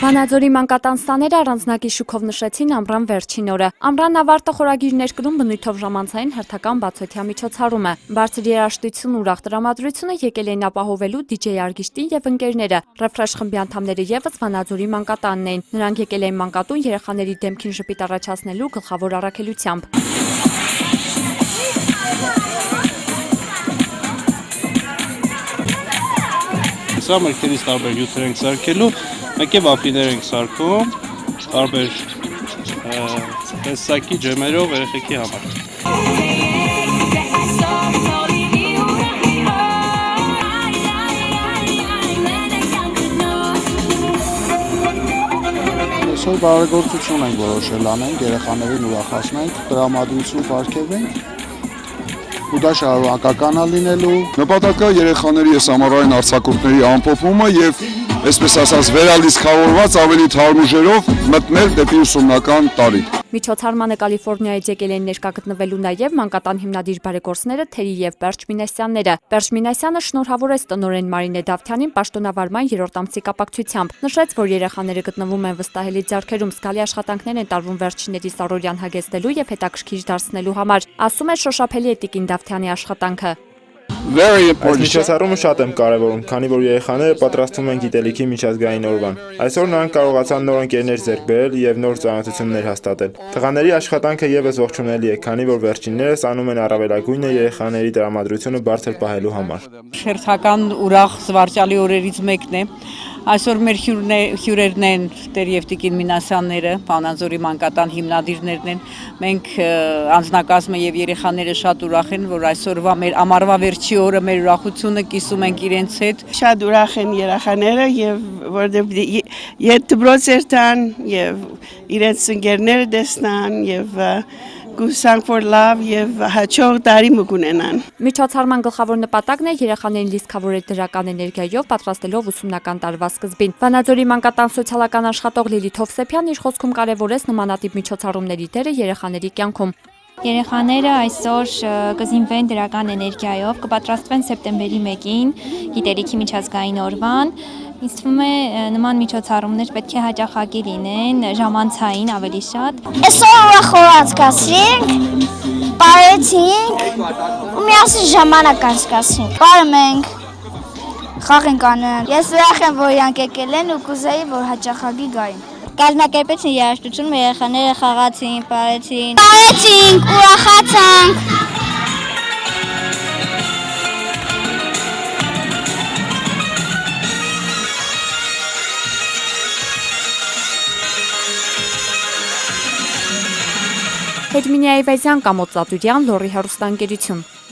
Վանաձորի մանկատանստաները առանձնակի շուքով նշեցին ամռան վերջին օրը։ Ամռան ավարտը խորագիր ներկրում բնույթով ժամանցային հերթական բացօթյա միջոցառում է։ Բարձր երաժշտություն ու ուրախ տրամադրությունը եկել էին ապահովելու DJ Արգիշտին եւ ընկերները։ Refresh խմբի անդամները եւս Վանաձորի մանկատանն էին։ Նրանք եկել էին մանկատուն երեխաների դեմքին ժպիտ առաջացնելու գլխավոր առաքելությամբ։ Սա մրգերից տարբեր հյութեր ենք սարքելու, մեկ և ապիներ ենք սարքում, տարբեր տեսակի ջեմերով երեխեքի համար։ Այսօր բարեգործություն ենք որոշել անենք, երեխաներին ուրախացնենք, տրամադրություն պարգևենք, ու դա շարունակական է լինելու։ Նպատակը երեխաների այս ամառային արձակուրդների ամփոփումը եւ այսպես ասած վերալիցքավորված ավելի թարմ ուժերով մտնել դեպի ուսումնական տարի։ Միջոցառմանը Կալիֆոռնիայից եկել են ներկա գտնվելու նաև մանկատան հիմնադիր բարեգործները Թերի եւ Պերճ Մինասյանները։ Պերճ Մինասյանը շնորհավորեց տնօրեն Մարինե Դավթյանին պաշտոնավարման 3-րդ ամսի կապակցությամբ։ Նշեց, որ երեխաները գտնվում են վստահելի ձեռքերում, զգալի աշխատանքներ են տարվում վերջինների սառօրյան հագեցնելու եւ հետաքրքիր դարձնելու համար։ Ասում է շոշափելի է Տիկին Դավթյանի աշխատանքը։ Այս միջոցառումը շատ եմ կարևորում, քանի որ երեխաները պատրաստվում են գիտելիքի միջազգային օրվան։ Այսօր նրանք կարողացան նոր ընկերներ ձեռք բերել եւ նոր ծանոթություններ հաստատել։ Տղաների աշխատանքը եւս ողջունելի է, քանի որ վերջիններս անում են առավելագույնը երեխաների տրամադրությունը բարձր պահելու համար։ Հերթական ուրախ զվարճալի օրերից մեկն է։ Այսօր մեր հյուրերն են Տեր եւ Տիկին Մինասյանները, Վանաձորի մանկատան հիմնադիրներն են։ Մենք անձնակազմը եւ երեխաները շատ ուրախ են, որ այսօրվա մեր ամառվա վերջի օրը մեր ուրախությունը կիսում ենք իրենց հետ։ Շատ ուրախ են երեխաները եւ որտեղ դպրոց երթան եւ իրենց ընկերները տեսնան եւ գուսանք որ լավ եւ հաջող տարի կունենան։ Միջոցառման գլխավոր նպատակն է երեխաներին լիցքավորել դրական էներգիայով պատրաստելով ուսումնական տարվա սկզբին։ Վանաձորի մանկատան սոցիալական աշխատող Լիլիթ Հովսեփյանն իր խոսքում կարևորեց նմանատիպ միջոցառումների դերը երեխաների կյանքում։ Երեխաները այսօր կզինվեն դրական էներգիայով, կպատրաստվեն սեպտեմբերի 1-ին գիտելիքի միջազգային օրվան։ Ինձ թվում է նման միջոցառումներ պետք է հաճախակի լինեն, ժամանցային ավելի շատ։ Այսօր ուրախ օր անցկացրինք, պարեցինք ու միասին ժամանակ անցկացրինք։ Բարում ենք, խաղ ենք անել։ Ես ուրախ եմ, որ իրանք եկել են ու կուզեի, որ հաճախակի գային։ Կազմակերպեցին երաժշտություն, երեխաները խաղացին, պարեցին։ Պարեցինք, ուրախացանք։ Էդմինե Այվազյան, Կամոծ Ծատուրյան, Լոռի հեռուստաընկերություն։